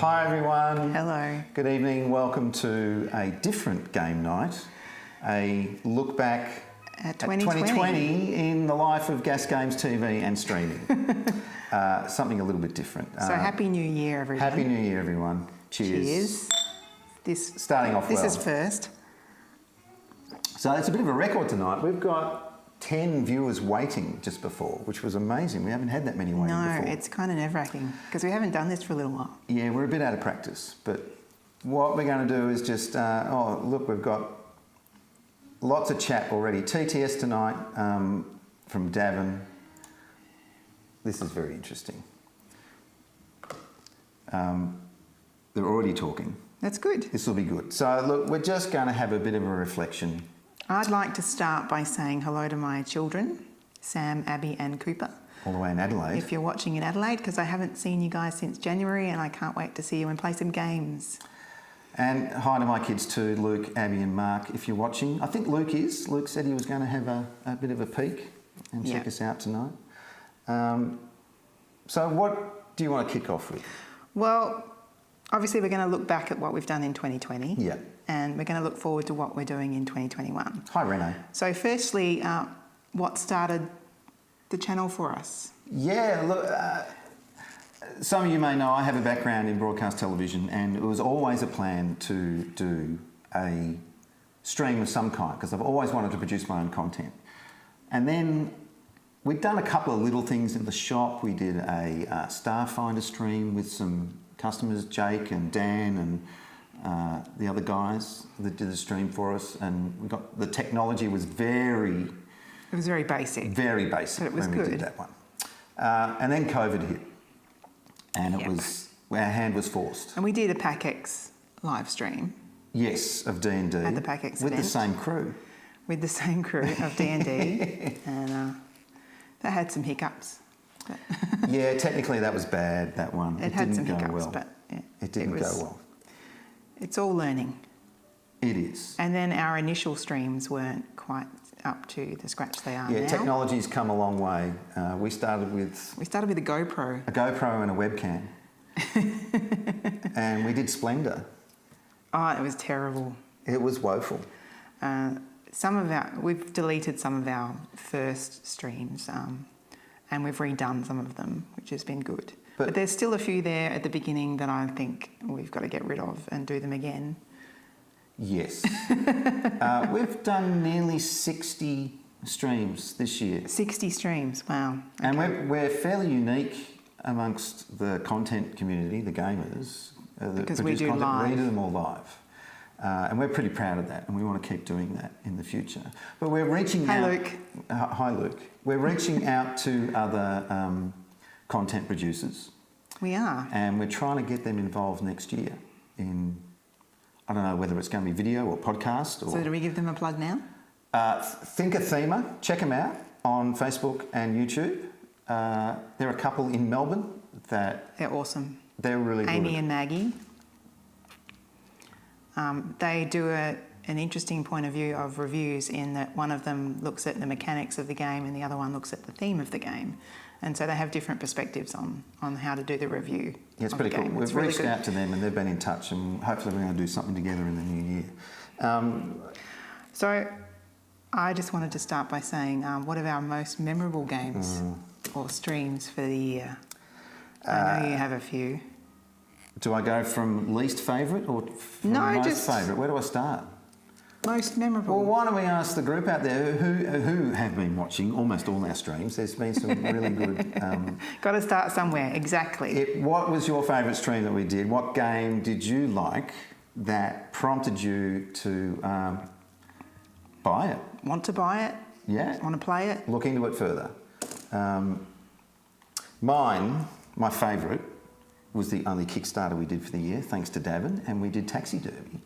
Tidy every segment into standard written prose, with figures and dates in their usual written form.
Hi everyone. Hello. Good evening. Welcome to a different game night. A look back at 2020 in the life of Gas Games TV and streaming. Something a little bit different. So Happy New Year, everyone. Happy New Year, everyone. Cheers. Cheers. Starting off well. This is first. So it's a bit of a record tonight. We've got 10 viewers waiting just before, which was amazing. We haven't had that many waiting before. No, it's kind of nerve-wracking because we haven't done this for a little while. Yeah, we're a bit out of practice, but what we're going to do is just, look, we've got lots of chat already. TTS tonight from Davin. This is very interesting. They're already talking. That's good. This will be good. So look, we're just going to have a bit of a reflection. I'd like to start by saying hello to my children, Sam, Abby and Cooper. All the way in Adelaide. If you're watching in Adelaide, because I haven't seen you guys since January and I can't wait to see you and play some games. And hi to my kids too, Luke, Abby and Mark, if you're watching. I think Luke is. Luke said he was going to have a bit of a peek and check us out tonight. So what do you want to kick off with? Well, obviously we're going to look back at what we've done in 2020. Yeah. And we're going to look forward to what we're doing in 2021. Hi, Renee. So firstly, what started the channel for us? Yeah, look, some of you may know I have a background in broadcast television, and it was always a plan to do a stream of some kind because I've always wanted to produce my own content. And then we'd done a couple of little things in the shop. We did a Starfinder stream with some customers, Jake and Dan and the other guys that did the stream for us, and we got the technology was very... It was very basic. Very basic. But it was when good. We did that one. And then COVID hit, and it was our hand was forced. And we did a PACX live stream. Yes, of D&D. At the PACX with event. the same crew. With the same crew of D&D, and that had some hiccups. Yeah, technically that was bad. That one. It had didn't some go hiccups, well. but it didn't go well. It's all learning. It is. And then our initial streams weren't quite up to the scratch they are now. Yeah, technology's come a long way. We started with a GoPro. A GoPro and a webcam. And we did Splendor. Oh, it was terrible. It was woeful. We've deleted some of our first streams, and we've redone some of them, which has been good. But there's still a few there at the beginning that I think we've got to get rid of and do them again. Yes. We've done nearly 60 streams this year. 60 streams, wow. Okay. And we're fairly unique amongst the content community, the gamers. Because we do content. Live. We do them all live. And we're pretty proud of that, and we want to keep doing that in the future. But we're reaching out... Luke. Hi, Luke. We're reaching out to other content producers. We are. And we're trying to get them involved next year in... I don't know whether it's going to be video or podcast or... So do we give them a plug now? Think a Themer. Check them out on Facebook and YouTube. There are a couple in Melbourne that... They're awesome. They're really good. Amy and Maggie. They do an interesting point of view of reviews in that one of them looks at the mechanics of the game and the other one looks at the theme of the game. And so they have different perspectives on how to do the review. Yeah, it's pretty cool. We've reached out to them and they've been in touch, and hopefully we're going to do something together in the new year. So I just wanted to start by saying what are our most memorable games or streams for the year? I know you have a few. Do I go from least favourite or from most favourite? Where do I start? Most memorable. Well, why don't we ask the group out there who have been watching almost all our streams? There's been some really good... Got to start somewhere, exactly. What was your favourite stream that we did? What game did you like that prompted you to buy it? Want to buy it? Yeah. Want to play it? Look into it further. My favourite, was the only Kickstarter we did for the year, thanks to Davin, and we did Taxi Derby.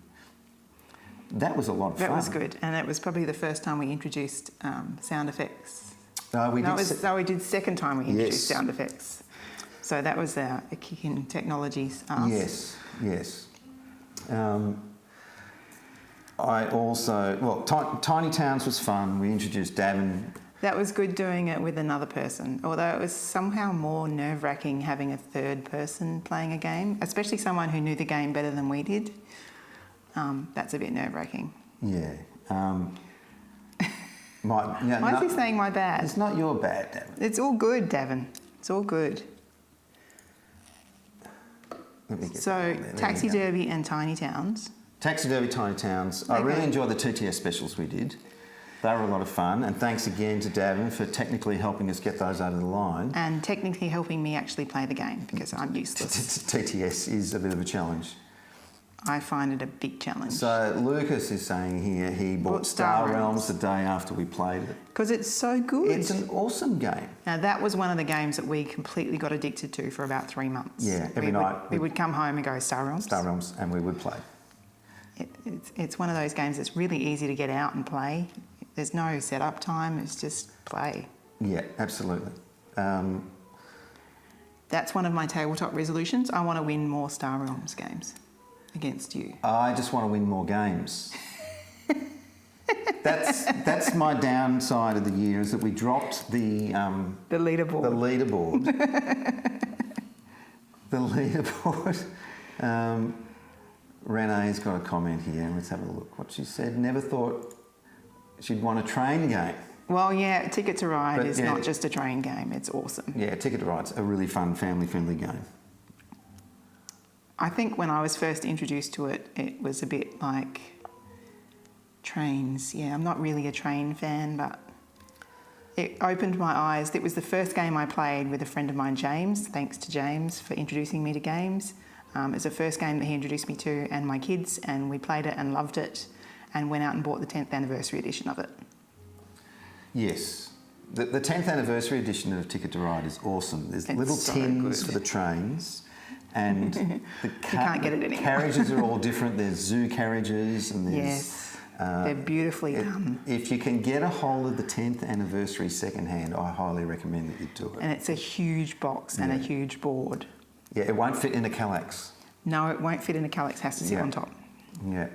That was a lot of fun. That was good, and it was probably the first time we introduced sound effects. We did second time we introduced sound effects. So that was a kick in technologies. Yes. I also... Well, Tiny Towns was fun. We introduced Davin That was good doing it with another person, although it was somehow more nerve-wracking having a third person playing a game, especially someone who knew the game better than we did. That's a bit nerve-wracking. Yeah. Why is he saying my bad? It's not your bad, Davin. It's all good, Davin. It's all good. Let me get So, there. Taxi Derby and Tiny Towns. Taxi Derby, Tiny Towns. I really enjoyed the TTS specials we did. They were a lot of fun, and thanks again to Davin for technically helping us get those over the line. And technically helping me actually play the game because I'm useless. TTS is a bit of a challenge. I find it a big challenge. So Lucas is saying here he bought Star Realms the day after we played it. Because it's so good. It's an awesome game. Now, that was one of the games that we completely got addicted to for about 3 months. Yeah, every night. We would come home and go Star Realms. Star Realms, and we would play. It's one of those games that's really easy to get out and play. There's no setup time, it's just play. Yeah, absolutely. That's one of my tabletop resolutions. I want to win more Star Realms games against you. I just want to win more games. That's my downside of the year, is that we dropped the leaderboard. The leaderboard. The leaderboard. Renee's got a comment here. Let's have a look. What she said. Never thought she'd want a train game. Well, yeah, Ticket to Ride is yeah, not just a train game. It's awesome. Yeah, Ticket to Ride's a really fun, family-friendly game. I think when I was first introduced to it, it was a bit like trains. Yeah, I'm not really a train fan, but it opened my eyes. It was the first game I played with a friend of mine, James. Thanks to James for introducing me to games. It's the first game that he introduced me to and my kids, and we played it and loved it and went out and bought the 10th anniversary edition of it. Yes. The 10th anniversary edition of Ticket to Ride is awesome. There's It's little so tins good. for the trains, and the can't get it anymore. carriages are all different. There's zoo carriages, and there's... Yes, they're beautifully done. If you can get a hold of the 10th anniversary secondhand, I highly recommend that you do it. And it's a huge box and a huge board. Yeah, it won't fit in a Kallax. No, it won't fit in a Kallax, has to sit on top. Yeah.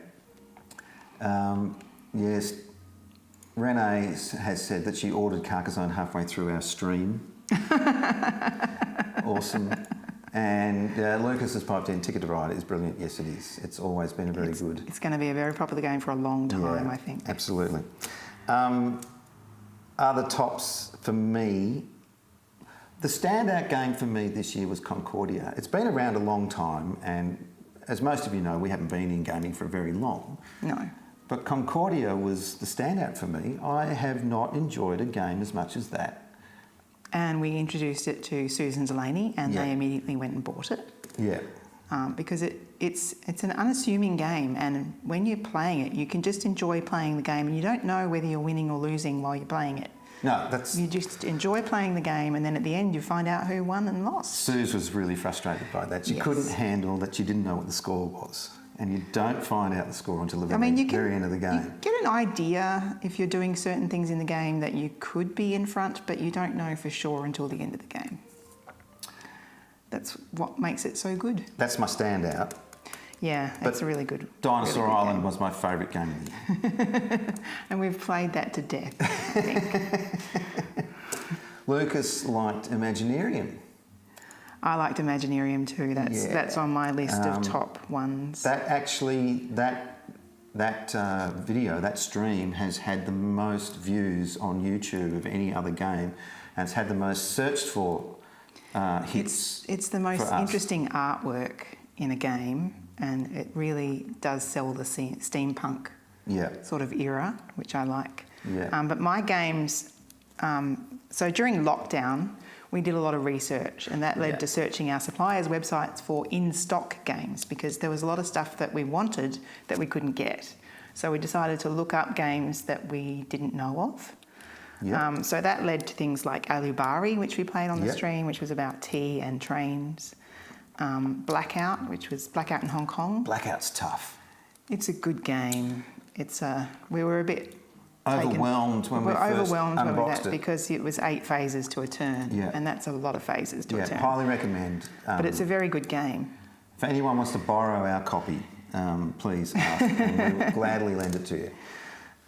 Yes. Renee has said that she ordered Carcassonne halfway through our stream. Awesome. And Lucas has piped in, Ticket to Ride is brilliant. Yes, it is. It's always been very good. It's going to be a very popular game for a long time, I think. Absolutely. Other tops for me, the standout game for me this year was Concordia. It's been around a long time, and as most of you know, we haven't been in gaming for very long. No. But Concordia was the standout for me. I have not enjoyed a game as much as that. And we introduced it to Susan Delaney, and they immediately went and bought it. Yeah. Because it's an unassuming game, and when you're playing it, you can just enjoy playing the game, and you don't know whether you're winning or losing while you're playing it. No, that's... You just enjoy playing the game, and then at the end you find out who won and lost. Suze was really frustrated by that. She couldn't handle that she didn't know what the score was. And you don't find out the score until the very end of the game. You get an idea if you're doing certain things in the game that you could be in front, but you don't know for sure until the end of the game. That's what makes it so good. That's my standout. Yeah, it's a really good Dinosaur really good Island game. was my favourite game of the year. And we've played that to death, I think. Lucas liked Imaginarium. I liked Imaginarium too. That's on my list of top ones. That actually, that video, that stream has had the most views on YouTube of any other game, and it's had the most searched for hits. It's the most interesting artwork in a game, and it really does sell the steampunk sort of era, which I like. Yeah. But my games, so during lockdown, we did a lot of research, and that led to searching our suppliers' websites for in-stock games, because there was a lot of stuff that we wanted that we couldn't get. So we decided to look up games that we didn't know of. Yep. So that led to things like Alubari, which we played on the stream, which was about tea and trains. Blackout, which was Blackout in Hong Kong. Blackout's tough. It's a good game. We were a bit overwhelmed when we first unboxed it, because it was 8 phases to a turn, and that's a lot of phases to a turn. Highly recommend. But it's a very good game. If anyone wants to borrow our copy, please ask, and we'll gladly lend it to you.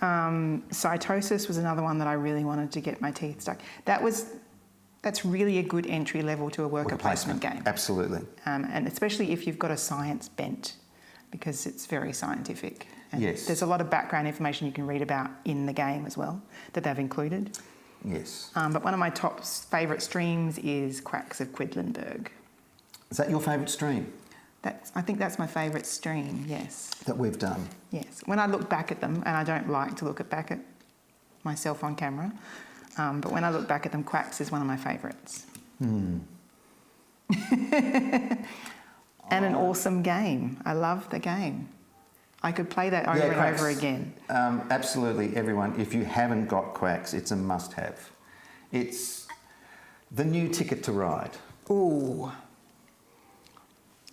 Cytosis was another one that I really wanted to get my teeth stuck. That's really a good entry level to a worker placement game. Absolutely. And especially if you've got a science bent, because it's very scientific. And yes. There's a lot of background information you can read about in the game as well that they've included. Yes. But one of my top favourite streams is Quacks of Quedlinburg. Is that your favourite stream? I think that's my favourite stream, yes. That we've done? Yes. When I look back at them, and I don't like to look back at myself on camera, but when I look back at them, Quacks is one of my favourites. And an awesome game. I love the game. I could play that over and over again. Absolutely, everyone. If you haven't got Quacks, it's a must-have. It's the new Ticket to Ride. Ooh.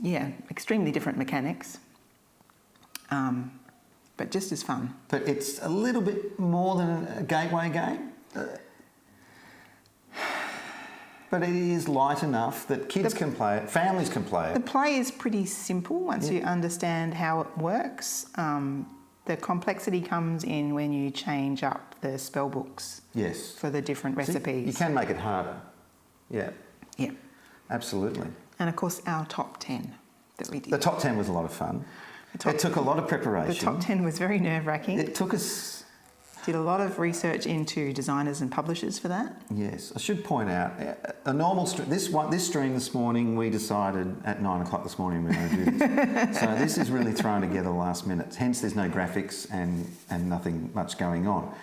Yeah, extremely different mechanics, but just as fun. But it's a little bit more than a gateway game. But it is light enough that kids can play it, families can play it. The play is pretty simple once you understand how it works. The complexity comes in when you change up the spell books for the different recipes. You can make it harder. Yeah. Yeah. Absolutely. And of course, our top 10 that we did. The top 10 was a lot of fun. It took a lot of preparation. The top 10 was very nerve-wracking. It took us... Did a lot of research into designers and publishers for that. Yes. I should point out, a normal this stream this morning, we decided at 9 o'clock this morning we were going to do this. So this is really thrown together last minute. Hence there's no graphics and nothing much going on.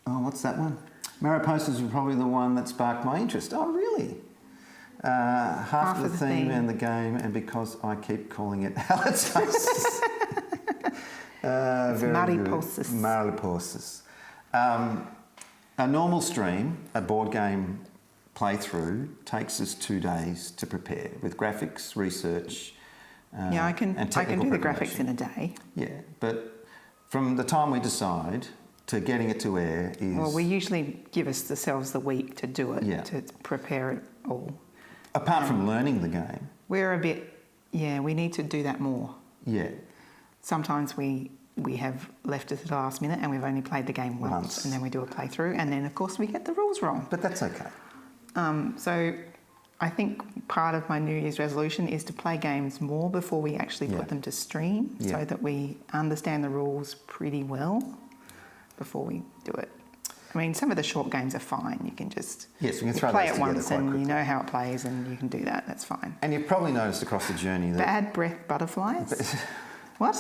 What's that one? Mariposas was probably the one that sparked my interest. Oh, really? Half of the theme and the game, and because I keep calling it halitosis. Mariposas. Mariposas. A normal stream, a board game playthrough, takes us 2 days to prepare with graphics, research, I can do the graphics in a day. Yeah, but from the time we decide to getting it to air is... Well, we usually give ourselves the week to do it, to prepare it all. Apart from learning the game. We're a bit... Yeah, we need to do that more. Yeah. Sometimes we have left it at the last minute and we've only played the game once and then we do a playthrough and then, of course, we get the rules wrong. But that's okay. So I think part of my New Year's resolution is to play games more before we actually put them to stream so that we understand the rules pretty well before we do it. I mean, some of the short games are fine. You can just play it once and you know how it plays and you can do that. That's fine. And you've probably noticed across the journey that... Bad breath butterflies? What?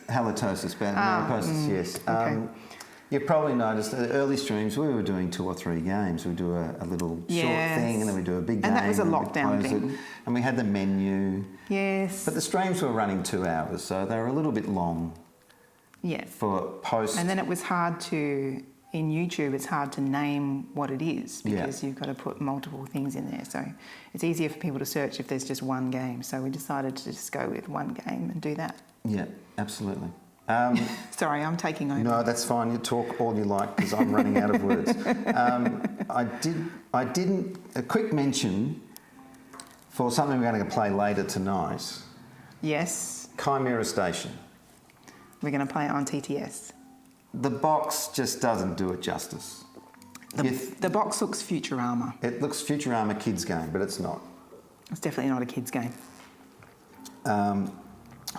Halitosis, bad mariposas, yes. Okay. You've probably noticed that early streams we were doing 2 or 3 games. We do a little short thing and then we do a big game. And that was a lockdown thing. And we had the menu. Yes. But the streams were running 2 hours, so they were a little bit long. Yeah. For post. And then it was hard to... In YouTube, it's hard to name what it is because you've got to put multiple things in there. So it's easier for people to search if there's just one game. So we decided to just go with one game and do that. Yeah, absolutely. Sorry, I'm taking over. No, that's fine. You talk all you like because I'm running out of words. A quick mention for something we're going to play later tonight. Yes. Chimera Station. We're going to play it on TTS. The box just doesn't do it justice. The box looks Futurama. It looks Futurama kids game, but it's not. It's definitely not a kids game. So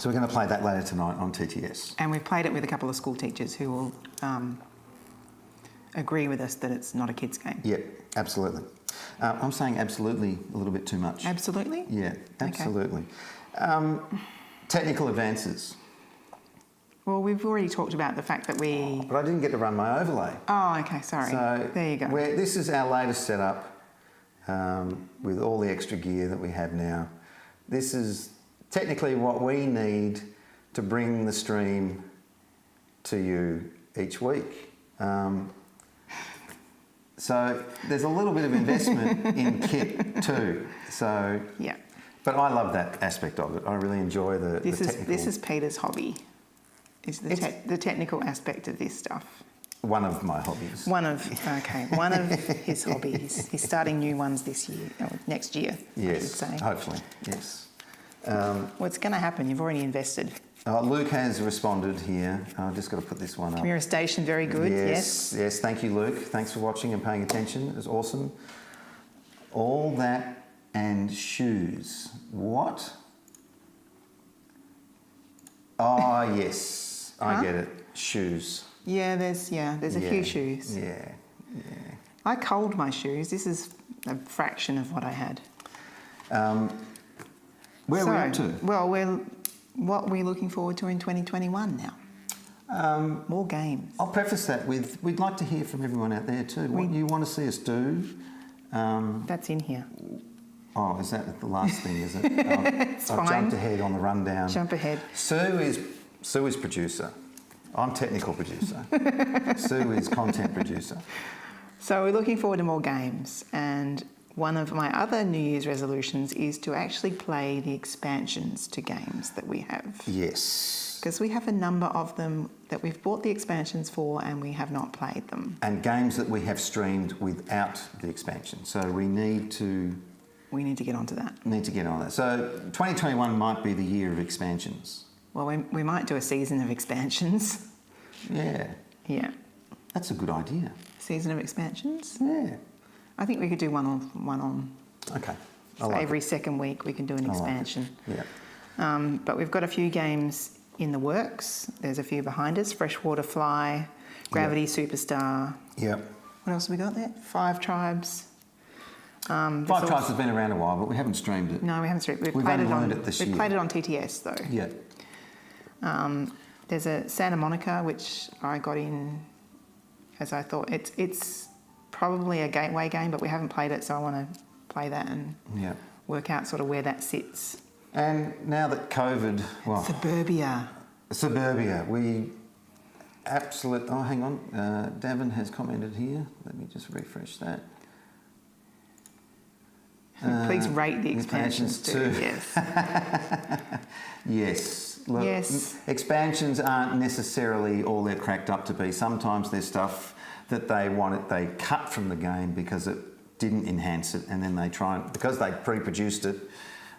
we're going to play that later tonight on TTS. And we've played it with a couple of school teachers who will agree with us that it's not a kids game. Yeah, absolutely. I'm saying absolutely a little bit too much. Absolutely? Yeah, absolutely. Okay. Technical advances. Well, we've already talked about the fact that we... But I didn't get to run my overlay. Oh, okay, sorry. So there you go. This is our latest setup with all the extra gear that we have now. This is technically what we need to bring the stream to you each week. So there's a little bit of investment in kit too. So, yeah. But I love that aspect of it. I really enjoy the technical... This is Peter's hobby. Is the technical aspect of this stuff. One of my hobbies. One of his hobbies. He's starting new ones this year, or next year, yes, I should say. Hopefully, yes. Well, it's going to happen. You've already invested. Luke has responded here. I've just got to put this one up. Mirror Station, very good. Yes. Yes. Thank you, Luke. Thanks for watching and paying attention. It was awesome. All that and shoes. What? Oh, yes. I get it. Shoes. Yeah, there's a few shoes. Yeah. I culled my shoes. This is a fraction of what I had. Where are we up to? Well, what we're looking forward to in 2021 now. More games. I'll preface that with, we'd like to hear from everyone out there too. What you want to see us do. That's in here. Oh, is that the last thing, is it? It's I've fine. jumped ahead on the rundown. Jump ahead. Sue is producer. I'm technical producer. Sue is content producer. So we're looking forward to more games, and one of my other New Year's resolutions is to actually play the expansions to games that we have. Yes. Because we have a number of them that we've bought the expansions for and we have not played them. And games that we have streamed without the expansion. So we need to get onto that. So 2021 might be the year of expansions. Well, we might do a season of expansions. Yeah. Yeah. That's a good idea. Season of expansions? Yeah. I think we could do one on. Okay. So every second week we can do an expansion. Yeah. But we've got a few games in the works. There's a few behind us. Freshwater Fly, Gravity Superstar. Yep. What else have we got there? Five Tribes. Five Tribes has been around a while, but we haven't streamed it. No, we haven't streamed it. We've only learned it this year. We've played it on TTS though. Yeah. There's a Santa Monica, which I got in as I thought. It's probably a gateway game, but we haven't played it, so I want to play that and work out sort of where that sits. And now that COVID, Suburbia, we absolutely... Oh, hang on. Davin has commented here. Let me just refresh that. Please rate the expansions too. Yes. Yes. Look, yes. Expansions aren't necessarily all they're cracked up to be. Sometimes there's stuff that they cut from the game because it didn't enhance it, and then they because they pre-produced it,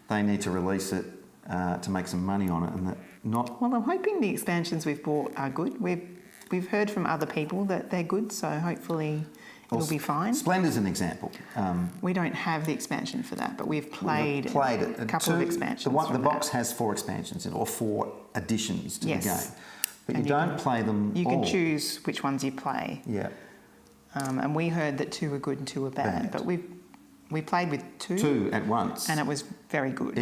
they need to release it to make some money on it, and that not. Well, I'm hoping the expansions we've bought are good. We've heard from other people that they're good, so hopefully it'll be fine. Splendor's an example. We don't have the expansion for that, but we've played it. A couple of expansions. The box has 4 expansions or 4 additions to the game, but you don't play them. You can choose which ones you play. Yeah. And we heard that 2 were good and 2 were bad, but we played with 2. 2 at once, and it was very good.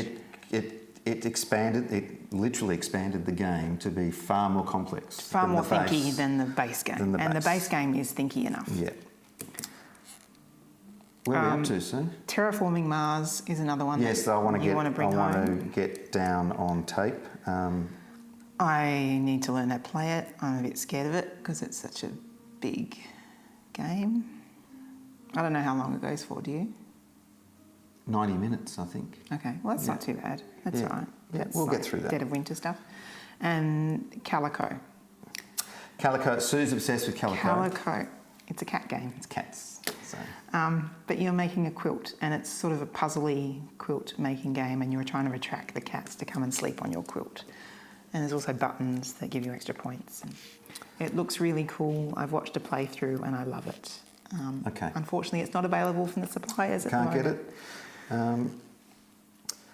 It expanded. It literally expanded the game to be far more complex, far more thinky than the base game, the base game is thinky enough. Yeah. Where are we up to, Sue? Terraforming Mars is another one. Yes, I want to bring get down on tape. I need to learn how to play it. I'm a bit scared of it because it's such a big game. I don't know how long it goes for, do you? 90 minutes, I think. Okay, well, that's not too bad. That's all right. Yeah, we'll get through that. Dead of Winter stuff. And Calico. Sue's obsessed with Calico. Calico. It's a cat game. It's cats. So. But you're making a quilt, and it's sort of a puzzly quilt making game, and you're trying to attract the cats to come and sleep on your quilt. And there's also buttons that give you extra points. And it looks really cool. I've watched a playthrough and I love it. Okay. Unfortunately, it's not available from the suppliers at the moment. Can't get it.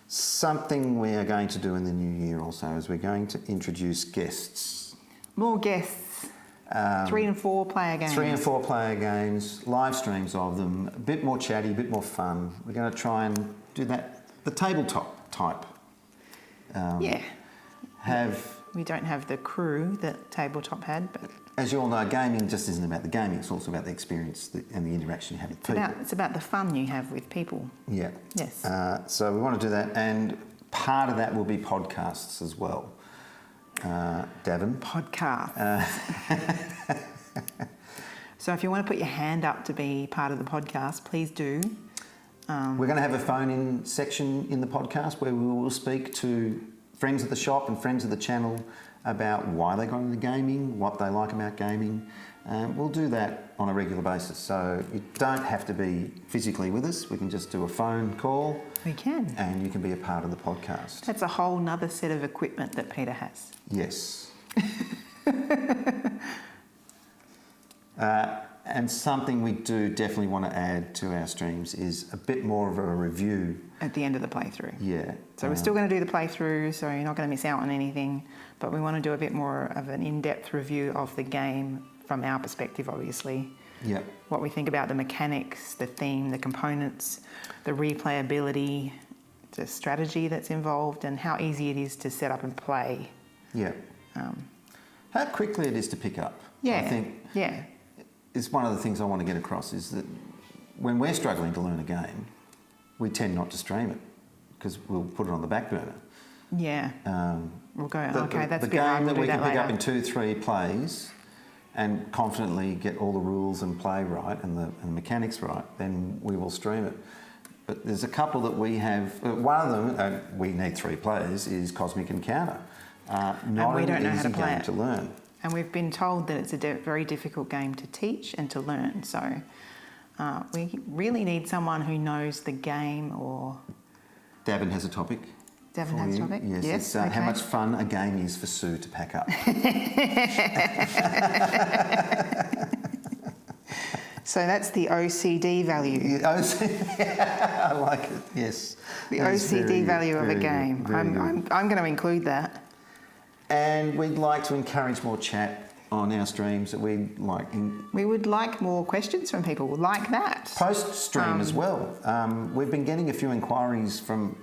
Something we are going to do in the new year also is we're going to introduce guests. More guests. 3 and 4 player games. 3 and 4 player games, live streams of them, a bit more chatty, a bit more fun. We're going to try and do that, the tabletop type. We don't have the crew that Tabletop had, but... As you all know, gaming just isn't about the gaming, it's also about the experience and the interaction you have with people. It's about the fun you have with people. Yeah. Yes. So we want to do that, and part of that will be podcasts as well. Davin? Podcasts. So if you want to put your hand up to be part of the podcast, please do. We're going to have a phone-in section in the podcast where we will speak to friends of the shop and friends of the channel about why they got into gaming, what they like about gaming, We'll do that on a regular basis. So you don't have to be physically with us. We can just do a phone call. We can. And you can be a part of the podcast. That's a whole nother set of equipment that Peter has. Yes. And something we do definitely want to add to our streams is a bit more of a review. At the end of the playthrough. Yeah. So we're still going to do the playthrough, so you're not going to miss out on anything, but we want to do a bit more of an in-depth review of the game from our perspective, obviously. Yeah. What we think about the mechanics, the theme, the components, the replayability, the strategy that's involved, and how easy it is to set up and play. Yeah. How quickly it is to pick up. Yeah. I think Yeah. it's one of the things I want to get across is that when we're struggling to learn a game, we tend not to stream it because we'll put it on the back burner. Yeah. We'll go, okay, that's the good. game that We'll we do can that pick up later. in 2-3 plays and confidently get all the rules and play right and the mechanics right, then we will stream it. But there's a couple that we have. One of them, we need 3 players, is Cosmic Encounter. Not we an don't know how easy to play game it. to learn. And we've been told that it's a very difficult game to teach and to learn. So we really need someone who knows the game or... Davin has a topic. Davin for has a you. topic? Yes, Yes, it's okay. how much fun a game is for Sue to pack up. So that's the OCD value. I like it, yes. The That is OCD very value good, of a very game. good, very good. I'm going to include that. And we'd like to encourage more chat on our streams that we like. We would like more questions from people like that. Post-stream as well. We've been getting a few inquiries from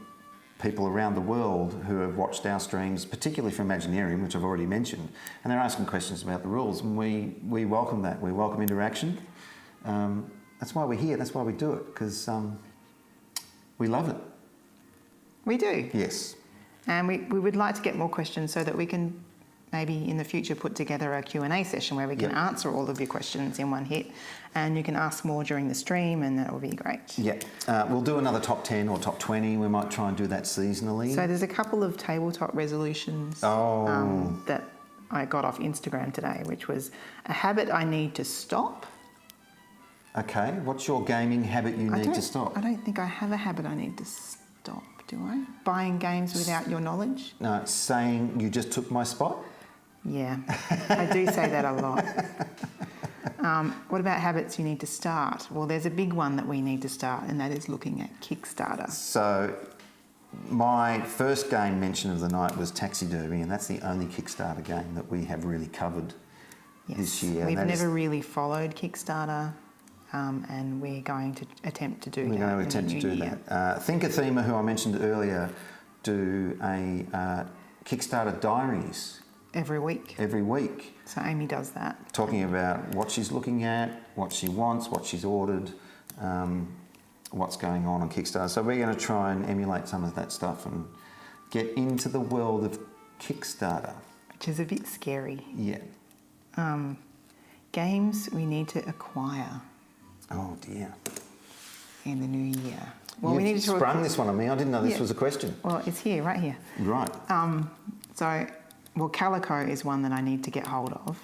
people around the world who have watched our streams, particularly from Imaginarium, which I've already mentioned, and they're asking questions about the rules, and we welcome that. We welcome interaction. That's why we're here. That's why we do it, because we love it. We do. Yes. And we would like to get more questions so that we can maybe in the future put together a Q&A session where we can answer all of your questions in one hit, and you can ask more during the stream, and that will be great. Yeah. We'll do another top 10 or top 20. We might try and do that seasonally. So there's a couple of tabletop resolutions that I got off Instagram today, which was a habit I need to stop. Okay. What's your gaming habit you need to stop? I don't think I have a habit I need to stop, do I? Buying games without your knowledge? No, saying you just took my spot? Yeah, I do say that a lot. What about habits you need to start? Well, there's a big one that we need to start, and that is looking at Kickstarter. So my first game mention of the night was Taxidermy, and that's the only Kickstarter game that we have really covered this year. We've never really followed Kickstarter, and we're going to attempt to do that. We're going to attempt to do that. Thinkathema, who I mentioned earlier, do a Kickstarter diaries Every week. every week, So Amy does that. talking about what she's looking at, what she wants, what she's ordered, what's going on Kickstarter. So we're going to try and emulate some of that stuff and get into the world of Kickstarter. Which is a bit scary. Yeah. Games we need to acquire Oh dear. in the new year. Well, You we need to sprung this one on me. I didn't know this Yeah. was a question. Well, it's here, right here. Right. Well, Calico is one that I need to get hold of.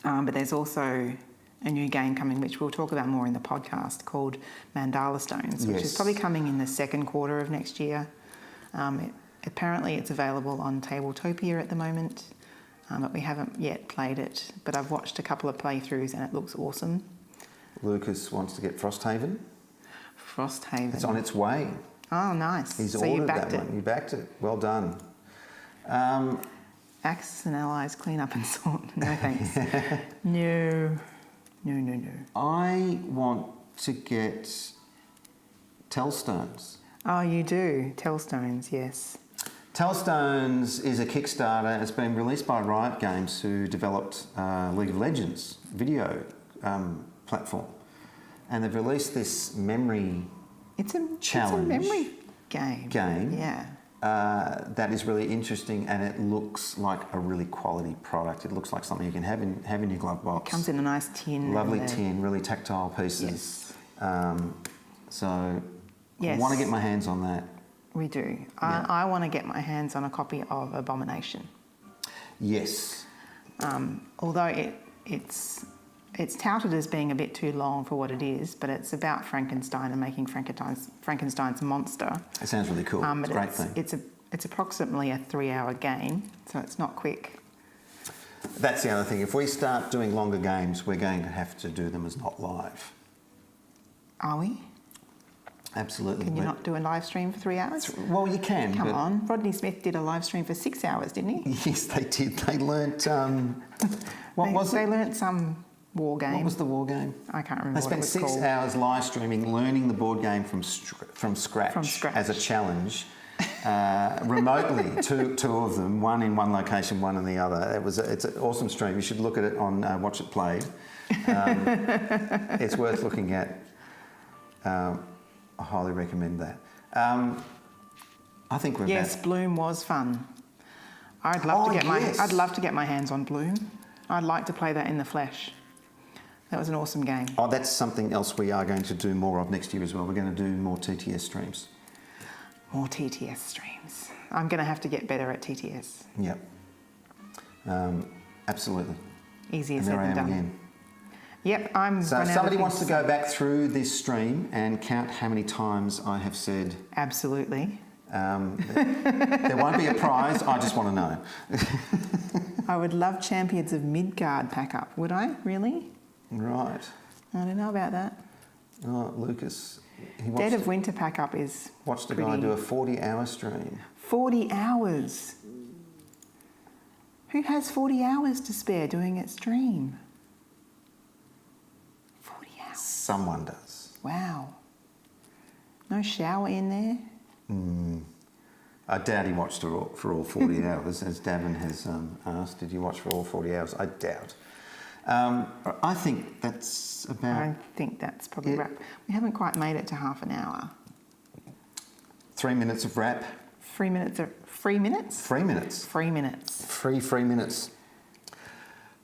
But there's also a new game coming, which we'll talk about more in the podcast, called Mandala Stones, which is Yes. probably coming in the second quarter of next year. Apparently it's available on Tabletopia at the moment, but we haven't yet played it. But I've watched a couple of playthroughs and it looks awesome. Lucas wants to get Frosthaven. Frosthaven. It's on its way. Oh, nice. He's so you ordered backed that it. one. You backed it. Well done. Axis and Allies, clean up and sort. No thanks. No. I want to get Tellstones. Oh, you do? Tellstones, yes. Tellstones is a Kickstarter. It's been released by Riot Games, who developed League of Legends video platform. And they've released this memory challenge. It's a memory game. Yeah. That is really interesting, and it looks like a really quality product. It looks like something you can have in your glove box. It comes in a nice tin. Lovely tin, really tactile pieces. Yes. So Yes. I want to get my hands on that. We do. I want to get my hands on a copy of Abomination. Yes. Although it's touted as being a bit too long for what it is, but it's about Frankenstein and making Frankenstein's monster. It sounds really cool. It's a great thing. It's approximately a 3-hour game, so it's not quick. That's the other thing. If we start doing longer games, we're going to have to do them as not live. Are we? Absolutely. Can you not do a live stream for 3 hours? Well, you can. Come on. Rodney Smith did a live stream for 6 hours, didn't he? Yes, they did. They learnt... They learnt some war game. What was the war game? I can't remember what it was called. They spent 6 hours live streaming, learning the board game from scratch as a challenge. Remotely, two of them, one in one location, one in the other. It's an awesome stream. You should look at it on Watch It Played. It's worth looking at. I highly recommend that. I think we're Bloom was fun. I'd love to get my hands on Bloom. I'd like to play that in the flesh. That was an awesome game. Oh, that's something else we are going to do more of next year as well. We're going to do more TTS streams. More TTS streams. I'm going to have to get better at TTS. Yep. Absolutely. Easier said than done. Again. Yep, I'm. So if somebody wants to go back through this stream and count how many times I have said... Absolutely. There won't be a prize, I just want to know. I would love Champions of Midgard pack up, would I? Really? Right. I don't know about that. Oh, Lucas... Dead of Winter pack up is watched a guy do a 40-hour stream. 40 hours? Who has 40 hours to spare doing a stream? 40 hours. Someone does. Wow. No shower in there? I doubt he watched for all 40 hours, as Davin has asked. Did you watch for all 40 hours? I doubt. I think that's about... I think that's probably wrap. We haven't quite made it to half an hour. 3 minutes of wrap. 3 minutes of... 3 minutes? 3 minutes. 3 minutes. 3 minutes.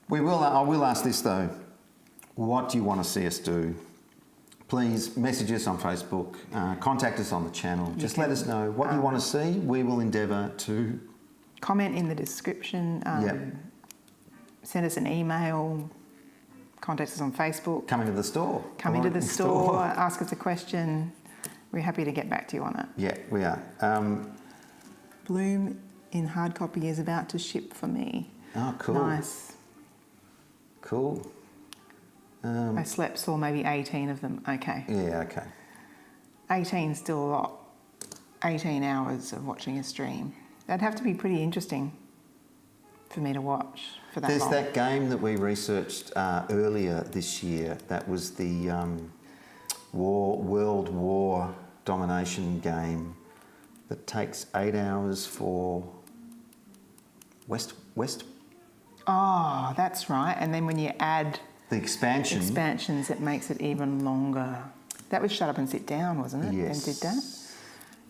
I will ask this though. What do you want to see us do? Please message us on Facebook. Contact us on the channel. Just let us know what you want to see. We will endeavour to... Comment in the description. Send us an email, contact us on Facebook. Come into the store. Come into the store, ask us a question. We're happy to get back to you on it. Yeah, we are. Bloom in hard copy is about to ship for me. Oh, cool. Nice. Cool. I saw maybe 18 of them. Okay. Yeah, okay. 18 is still a lot. 18 hours of watching a stream. That'd have to be pretty interesting for me to watch for that long. There's that game that we researched earlier this year. That was the World War domination game that takes 8 hours for West. Oh, that's right. And then when you add the expansions, it makes it even longer. That was Shut Up and Sit Down, wasn't it? Yes. And did that.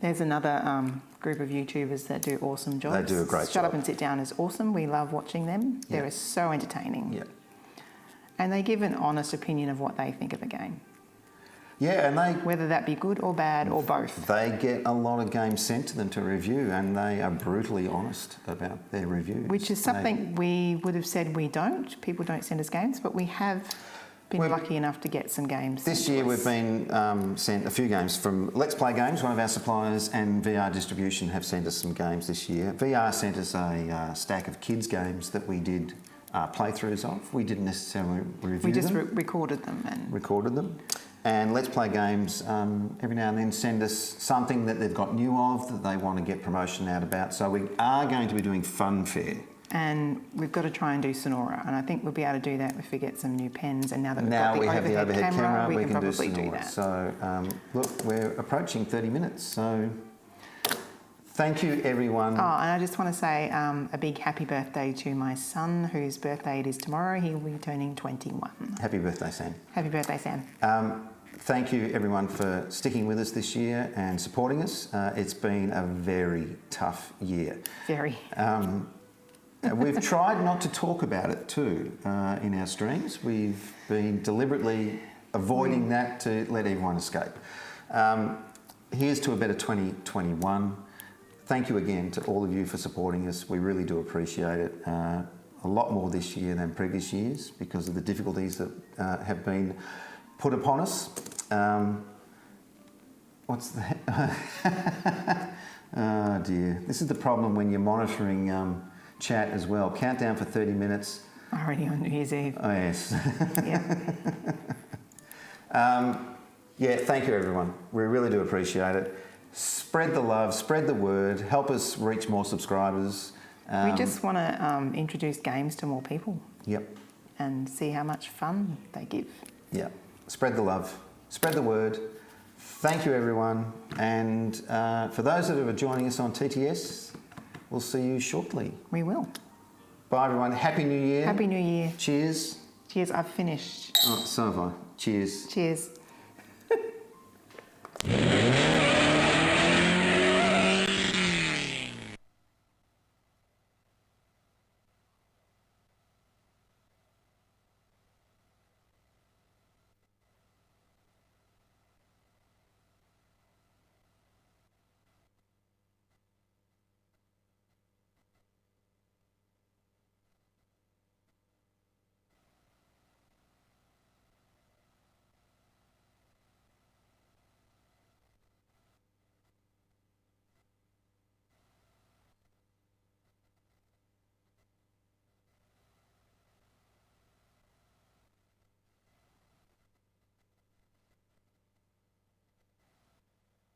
There's another group of YouTubers that do awesome jobs. They do a great job. Shut Up and Sit Down is awesome. We love watching them. Yeah. They're so entertaining. Yeah. And they give an honest opinion of what they think of a game. Yeah, and whether that be good or bad or both. They get a lot of games sent to them to review, and they are brutally honest about their reviews. Which is something we would have said we don't. People don't send us games, but we have been lucky enough to get some games. This year we've been sent a few games from Let's Play Games, one of our suppliers, and VR Distribution have sent us some games this year. VR sent us a stack of kids' games that we did playthroughs of. We didn't necessarily review them. We just recorded them. Recorded them. And Let's Play Games every now and then send us something that they've got new of that they want to get promotion out about. So we are going to be doing Fun Fair. And we've got to try and do Sonora, and I think we'll be able to do that if we get some new pens. And now that we have the overhead camera, we can do probably Sonora. do that. So look, we're approaching 30 minutes. So thank you, everyone. Oh, and I just want to say a big happy birthday to my son, whose birthday it is tomorrow. He will be turning 21. Happy birthday, Sam. Happy birthday, Sam. Thank you, everyone, for sticking with us this year and supporting us. It's been a very tough year. Very. We've tried not to talk about it too in our streams. We've been deliberately avoiding that to let everyone escape. Here's to a better 2021. Thank you again to all of you for supporting us. We really do appreciate it. a lot more this year than previous years because of the difficulties that have been put upon us. What's that? Oh dear. This is the problem when you're monitoring chat as well. Countdown for 30 minutes. Already on New Year's Eve. Oh yes. Yeah. Yeah, thank you everyone. We really do appreciate it. Spread the love, spread the word, help us reach more subscribers. We just want to introduce games to more people. Yep. And see how much fun they give. Yeah. Spread the love, spread the word. Thank you everyone. And for those that are joining us on TTS, we'll see you shortly. We will. Bye everyone. Happy New Year. Happy New Year. Cheers. Cheers. I've finished. Oh, so have I. Cheers. Cheers.